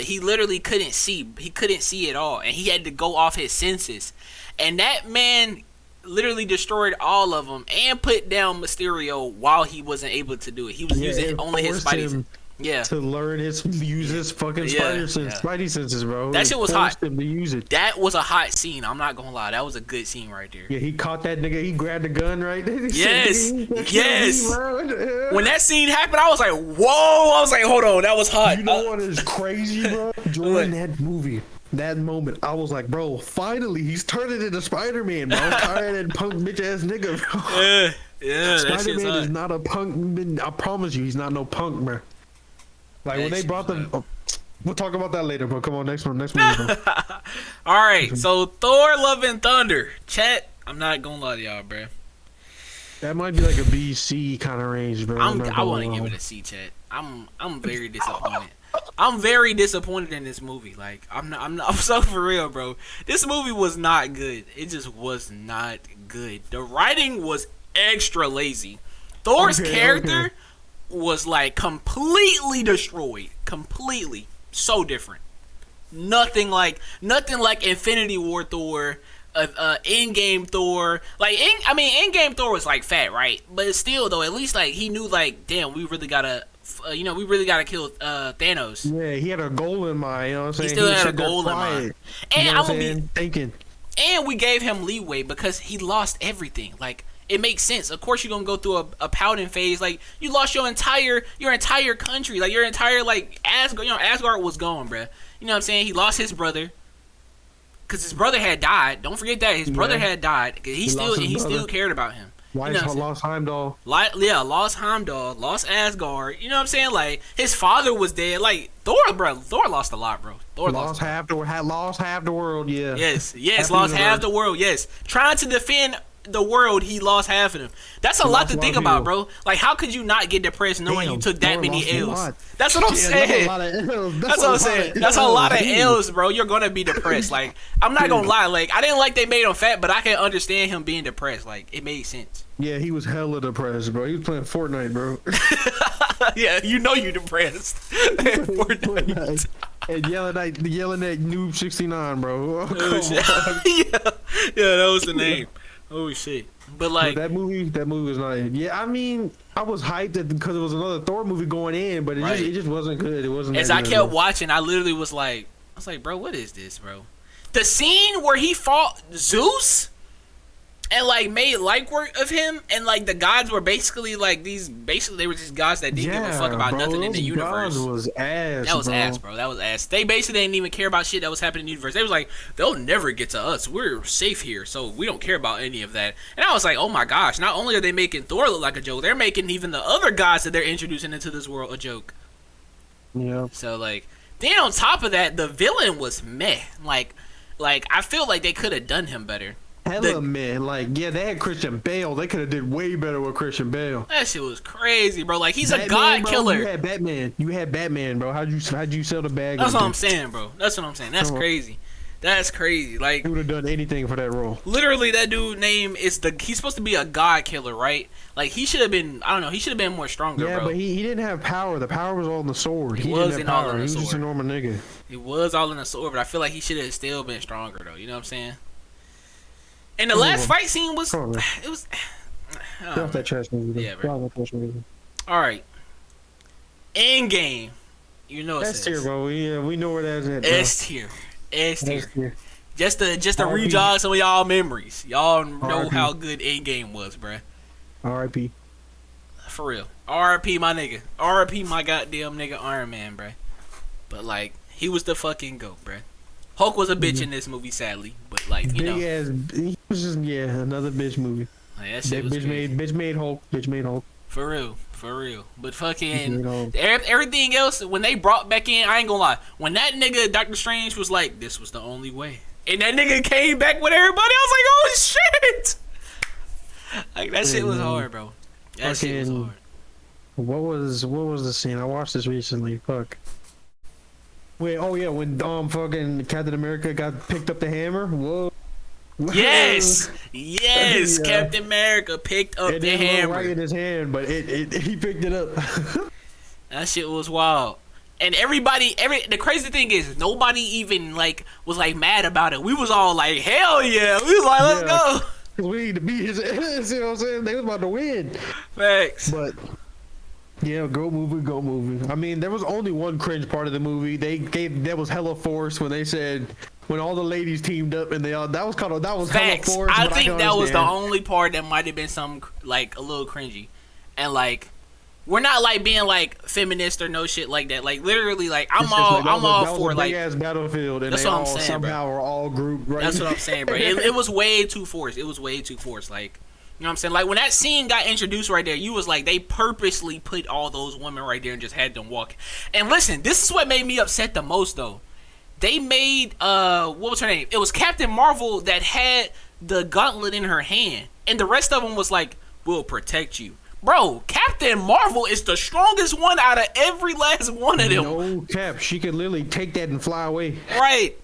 he literally couldn't see. He couldn't see at all, and he had to go off his senses. And that man literally destroyed all of them and put down Mysterio while he wasn't able to do it. He was using it only his forced Spidey. him Yeah, to use his fucking Spidey senses, bro. That It shit was forced hot. him to use it. that was a hot scene. I'm not gonna lie, that was a good scene right there. Yeah, he caught that nigga. He grabbed the gun right there. He Yes, said, "Nigga, yes. he run." When that scene happened, I was like, "Whoa!" I was like, "Hold on, that was hot." You know what is crazy, bro? During that movie, that moment, I was like, bro, finally, he's turning into Spider-Man, bro. I'm tired of that punk bitch ass nigga, bro. Yeah, that shit's Spider-Man hot. is not a punk. I promise you, he's not no punk, bro. Like, when That they shit brought was them... Oh, we'll talk about that later, bro. Come on, next movie, bro. All right, so Thor: Love and Thunder, chat. I'm not gonna lie to y'all, bro. That might be like a BC kind of range, bro. I want to give it a C, chat. I'm very disappointed. I'm very disappointed in this movie. Like I'm so for real, bro. This movie was not good. It just was not good. The writing was extra lazy. Thor's character was like completely destroyed. Completely. So different. Nothing like Infinity War Thor, Endgame Thor. Like Endgame Thor was like fat, right? But still though, at least like he knew like, damn, we really gotta kill Thanos. Yeah, he had a goal in mind, you know what I'm saying? He still had a sat there goal in quiet, mind. you And know I'm what gonna saying? be Thinking. And we gave him leeway because he lost everything. Like, it makes sense. Of course, you're gonna go through a pouting phase. Like, you lost your entire country. Like, your entire like Asgard. You know, Asgard was gone, bruh. You know what I'm saying? He lost his brother because his brother had died. Don't forget that his brother had died. Cause he still cared about him. Wife You know what I'm lost Heimdall. lost Heimdall, lost Asgard. You know what I'm saying? Like, his father was dead. Like, Thor lost a lot, bro. Thor Lost half the world. Yeah. Yes, Half lost the half universe. the world. Yes, trying to defend the world, he lost half of them. That's a lot lost to a lot think of about, people. bro. Like, how could you not get depressed knowing Damn, you took that Thor many lost a L's? lot. That's what I'm saying. That's what I'm saying. That's a lot of L's, bro. You're gonna be depressed. Like, I'm not gonna lie. Like, I didn't like they made him fat, but I can understand him being depressed. Like, it made sense. Yeah, he was hella depressed, bro. He was playing Fortnite, bro. Yeah, you know you depressed. Fortnite. And yelling at Noob 69, bro. Oh, Oh, shit. yeah, that was the name. Oh shit. But like, that movie was not. Yeah, I mean, I was hyped because it was another Thor movie going in, but Right. it just wasn't good. It wasn't. as that I good, kept bro. watching, I literally was like, bro, what is this, bro? The scene where he fought Zeus and like made light work of him, and like the gods were basically they were just gods that didn't give a fuck about bro, nothing in the those universe. gods was ass. That was bro. ass, bro. That was ass. They basically didn't even care about shit that was happening in the universe. They was like, they'll never get to us. We're safe here, so we don't care about any of that. And I was like, oh my gosh, not only are they making Thor look like a joke, they're making even the other gods that they're introducing into this world a joke. Yeah. So like, then on top of that, the villain was meh. Like I feel like they could have done him better. Hella man, like yeah, they had Christian Bale. They could have did way better with Christian Bale. That shit was crazy, bro. Like, he's a Batman, god bro, killer. You had Batman, bro. How'd you sell the bag? That's what I'm saying, bro. That's what I'm saying. That's crazy. That's crazy. Like, He would have done anything for that role. literally, that dude name is he's supposed to be a god killer, right? Like, he should have been, I don't know, he should have been more stronger, Yeah, bro. but he didn't have power. The power was all in the sword. He was didn't in have all power. in the He was just a sword. normal nigga. It was all in the sword, but I feel like he should have still been stronger, though. You know what I'm saying? And the last fight scene was, Come on, man. it was, Get off that trash movie. Yeah, bro. Get off that trash movie. all right. Endgame. You know That's tier, bro. We know where that's at. bro. S tier. S tier. That's tier. Just to R.I.P. re-jog some of y'all memories. Y'all know R.I.P. how good Endgame was, bruh. R.I.P. For real. R.I.P. my nigga. R.I.P. my goddamn nigga Iron Man, bruh. But like, He was the fucking GOAT, bruh. Hulk was a bitch in this movie, sadly, but like you know, big ass. He was just another bitch movie. like, that shit was crazy. Bitch made Hulk. Bitch made Hulk. For real. But fucking everything else, when they brought back in, I ain't gonna lie. When that nigga Doctor Strange was like, "This was the only way," and that nigga came back with everybody, I was like, "Oh shit!" Like that shit was hard, bro. That shit was hard. What was the scene? I watched this recently. Fuck. Wait, oh yeah, when fucking Captain America got picked up the hammer. Whoa. Yes, yeah. Captain America picked up the hammer. Right in his hand, but he picked it up. That shit was wild. And the crazy thing is nobody even like was like mad about it. We was all like, hell yeah. We was like, let's go. We need to beat his ass, you know what I'm saying? They was about to win. Facts. But yeah, go movie. I mean, there was only one cringe part of the movie. That was hella forced when they said when all the ladies teamed up and that was Facts. hella forced. I think that was the only part that might have been some like a little cringy. And like we're not like being like feminist or no shit like that. Like literally, like I'm all for like big ass battlefield, and that's they what I'm all saying, somehow bro. are all grouped. Right. That's what I'm saying, bro. It was way too forced. Like, you know what I'm saying? Like when that scene got introduced right there, you was like they purposely put all those women right there and just had them walk. And listen, this is what made me upset the most though. They made what was her name? It was Captain Marvel that had the gauntlet in her hand, and the rest of them was like, "We'll protect you." Bro, Captain Marvel is the strongest one out of every last one of them. No cap, she could literally take that and fly away. Right.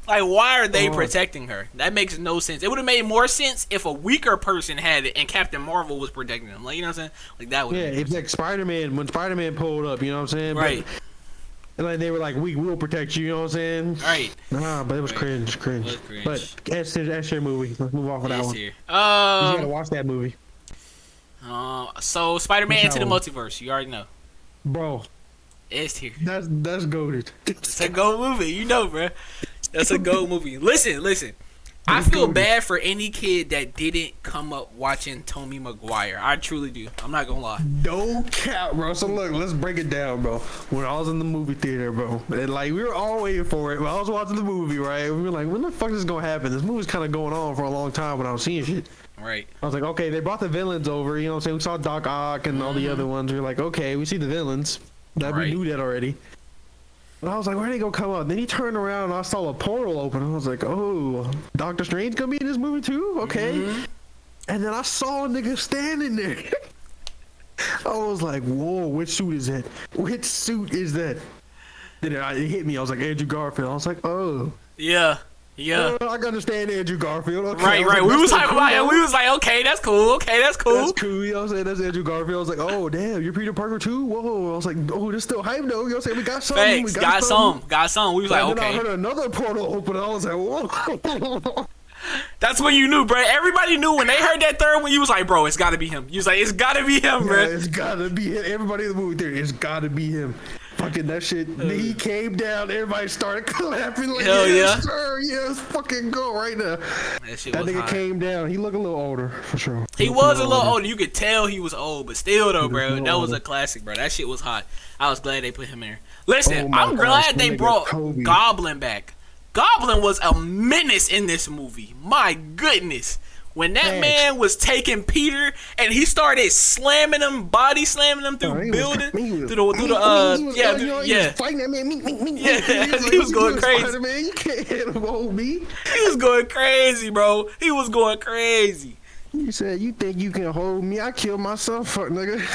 Like, why are they protecting her? That makes no sense. It would have made more sense if a weaker person had it and Captain Marvel was protecting them. Like, you know what I'm saying? Like, that would. Yeah, it's like Spider-Man, when Spider-Man pulled up, you know what I'm saying? Right. And like they were like, we will protect you, you know what I'm saying? Right. Nah, but it was cringe. But that's your movie. Let's move off of that one. Here. You gotta watch that movie. So Spider-Man Into the Multiverse, you already know. Bro. It's here. That's goated. It's a GOAT movie, you know, bro. That's a GOAT movie. Listen. I feel bad for any kid that didn't come up watching Tobey Maguire. I truly do. I'm not gonna lie. No cap, bro. So look, let's break it down, bro. When I was in the movie theater, bro, and like we were all waiting for it. When I was watching the movie, right? We were like, when the fuck is this gonna happen? This movie's kind of going on for a long time when I was seeing shit. Right. I was like, okay, they brought the villains over. You know what I'm saying? We saw Doc Ock and all the other ones. We were like, okay, we see the villains. We knew that already. But I was like, where are they gonna come up? Then he turned around and I saw a portal open. I was like, oh, Doctor Strange gonna be in this movie too? Okay. And then I saw a nigga standing there. I was like, whoa, which suit is that? Which suit is that? Then it hit me. I was like, Andrew Garfield. I was like, oh. Yeah. I can understand Andrew Garfield. Okay. Right. Like, We was talking about it. We was like, okay, that's cool. That's cool. That's cool. You know what I'm saying? That's Andrew Garfield. I was like, oh, damn, you're Peter Parker too? Whoa. I was like, oh, this still hype though. You know what I'm saying? We got something. Thanks. Got some. We was like, okay. Then I heard another portal open. I was like, whoa. That's when you knew, bro. Everybody knew when they heard that third one. You was like, bro, it's gotta be him. You was like, it's gotta be him, bro. Yeah, it's gotta be him. Everybody in the movie theater, it's gotta be him. Fucking that shit. He came down. Everybody started clapping. Like, hell yes, sir. Yes, fucking go right now. That nigga came down. He looked a little older, for sure. He was a little older. You could tell he was old, but still, though, bro, that was a classic, bro. That shit was hot. I was glad they put him in there. Listen, I'm glad they brought Goblin back. Goblin was a menace in this movie. My goodness. When that man was taking Peter and he started slamming him, body slamming him through building, through the fighting that man. He was going crazy. Man, you can't hit him, hold me. He was going crazy, bro. He was going crazy. You said you think you can hold me? I killed myself, fuck nigga.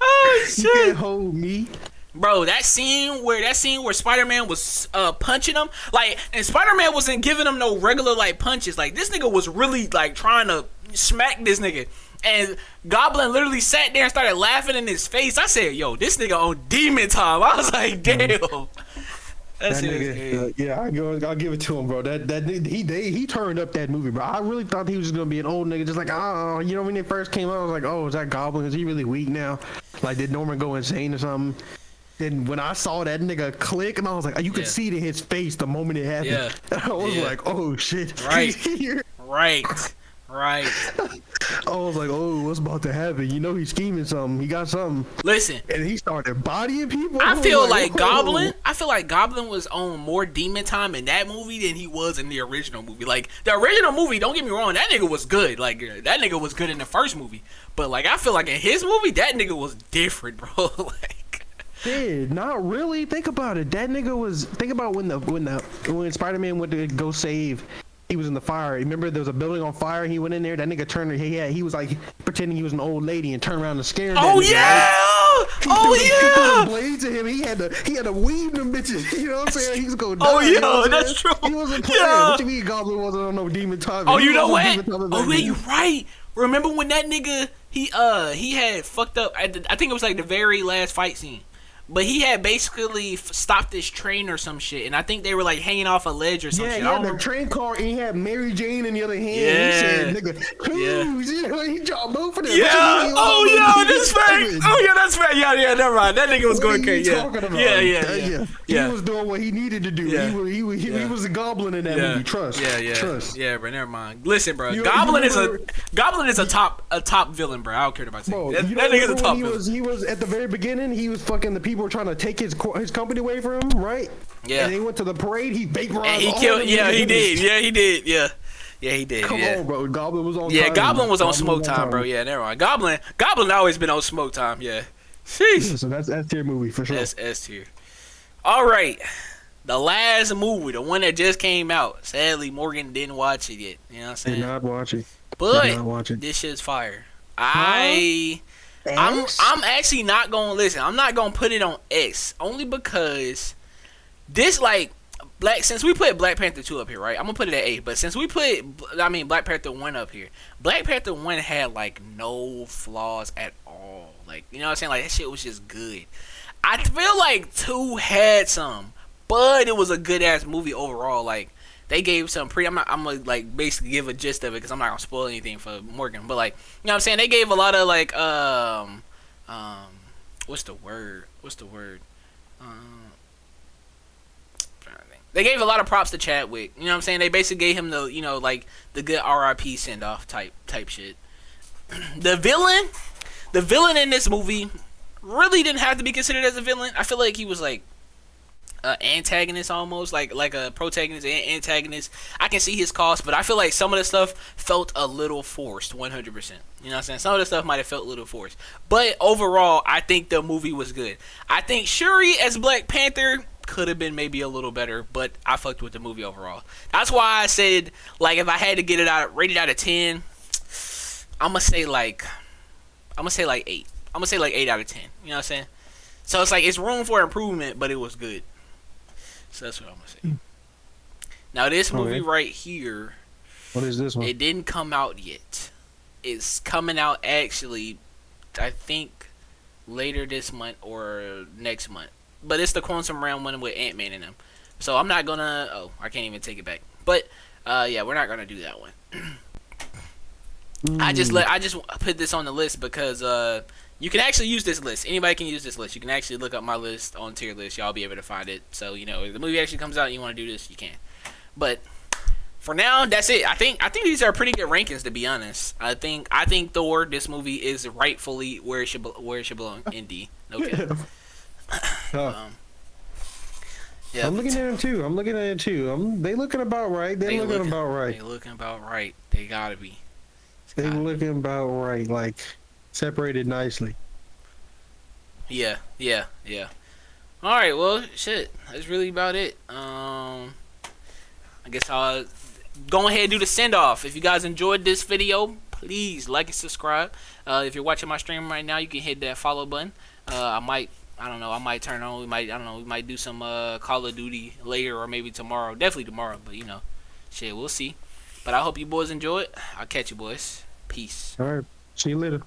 Oh shit! You can't hold me. Bro, that scene where Spider-Man was punching him, like, and Spider-Man wasn't giving him no regular like punches. Like, this nigga was really like trying to smack this nigga, and Goblin literally sat there and started laughing in his face. I said, "Yo, this nigga on demon time." I was like, "Damn." That nigga, yeah, I'll give it to him, bro. He turned up that movie, bro. I really thought he was gonna be an old nigga, just like, oh, you know, when they first came out, I was like, oh, is that Goblin? Is he really weak now? Like, did Norman go insane or something? Then when I saw that nigga click, and I was like, you could see it in his face the moment it happened. I was like, oh shit. Right. Right. I was like, oh, what's about to happen? You know he's scheming something. He got something. Listen. And he started bodying people. I feel like whoa. Goblin. I feel like Goblin was on more demon time in that movie than he was in the original movie. Like the original movie, don't get me wrong, that nigga was good. Like that nigga was good in the first movie. But like I feel like in his movie, that nigga was different, bro. Like, Dude, not really. Think about it. That nigga was. Think about when Spider-Man went to go save. He was in the fire. Remember, there was a building on fire. He went in there. That nigga turned. He was like pretending he was an old lady and turned around and scared. oh that nigga, yeah, right? oh yeah. Blades at him. He had to weave them bitches. You know what I'm saying? He was going. Oh you know yeah, that's true. He wasn't playing. Yeah. What you mean, Goblin wasn't on no demon time? Oh, He you know wasn't what? demon time Oh back wait, then. you right. Remember when that nigga he had fucked up? I think it was like the very last fight scene. But he had basically stopped this train or some shit, and I think they were like hanging off a ledge or some shit. He had the train car, and he had Mary Jane in the other hand. Yeah. He said, "Nigga, choose." Yeah. He dropped both of them. Yeah. Oh yeah, that's fake. Oh yeah, that's fake. Yeah, never mind. That nigga was going crazy. Yeah. He was doing what he needed to do. Yeah. He was a goblin in that movie. Trust. Trust. Yeah, bro. Never mind. Listen, bro. You Goblin remember- is a top villain, bro. I don't care about Bro, that. you That nigga's a remember top when villain. he was at the very beginning. He was fucking the people were trying to take his company away from him, right? Yeah. And he went to the parade. He vaporized. And he all killed. them Yeah, he niggas. did. Yeah, he did. Yeah. Yeah, he did. Come yeah. on, bro. Goblin was on. Yeah, time. Goblin was on smoke was on time, bro. Yeah, never mind. Goblin always been on smoke time. Yeah. Sheesh. So that's S tier movie for sure. That's S tier. All right. The last movie, the one that just came out. Sadly, Morgan didn't watch it yet. You know what I'm Did saying? not watch it. But Did not watch it. this shit's fire. X? I'm actually not gonna listen. I'm not gonna put it on X only because this since we put Black Panther 2 up here, right? I'm gonna put it at 8. But since we put Black Panther 1 up here, Black Panther 1 had like no flaws at all. Like, you know what I'm saying? Like that shit was just good. I feel like 2 had some, but it was a good ass movie overall. Like they gave some I'm gonna like basically give a gist of it because I'm not gonna spoil anything for Morgan. But like, you know what I'm saying? They gave a lot of like what's the word? They gave a lot of props to Chadwick. You know what I'm saying? They basically gave him the, you know, like the good RIP send off type shit. The villain in this movie really didn't have to be considered as a villain. I feel like he was like an antagonist almost, like a protagonist and antagonist. I can see his cost, but I feel like some of the stuff felt a little forced, 100%. You know what I'm saying? Some of the stuff might have felt a little forced. But overall, I think the movie was good. I think Shuri as Black Panther could have been maybe a little better, but I fucked with the movie overall. That's why I said, like, if I had to get it rated out of 10, I'm gonna say like 8. I'm gonna say like 8 out of 10. You know what I'm saying? So it's like it's room for improvement, but it was good. So that's what I'm gonna say. Now this movie right here, What is this one? it didn't come out yet. It's coming out actually, I think, later this month or next month. But it's the Quantum Realm one with Ant-Man in them. So I'm not gonna. Oh, I can't even take it back. But yeah, we're not gonna do that one. I just put this on the list because you can actually use this list. Anybody can use this list. You can actually look up my list on tier list. Y'all be able to find it. So you know if the movie actually comes out and you want to do this, you can. But for now, that's it. I think these are pretty good rankings, to be honest. I think Thor, this movie is rightfully where it should belong in D. Okay. Yeah. I'm looking at it too. They looking about right. They looking about right. They looking about right. They gotta be. They looking about right. Like separated nicely. Yeah. All right. Well, shit. That's really about it. I guess I'll go ahead and do the send off. If you guys enjoyed this video, please like and subscribe. If you're watching my stream right now, you can hit that follow button. I might turn on. We might do some Call of Duty later or maybe tomorrow. Definitely tomorrow, but you know, shit, we'll see. But I hope you boys enjoy it. I'll catch you boys. Peace. All right. See you later.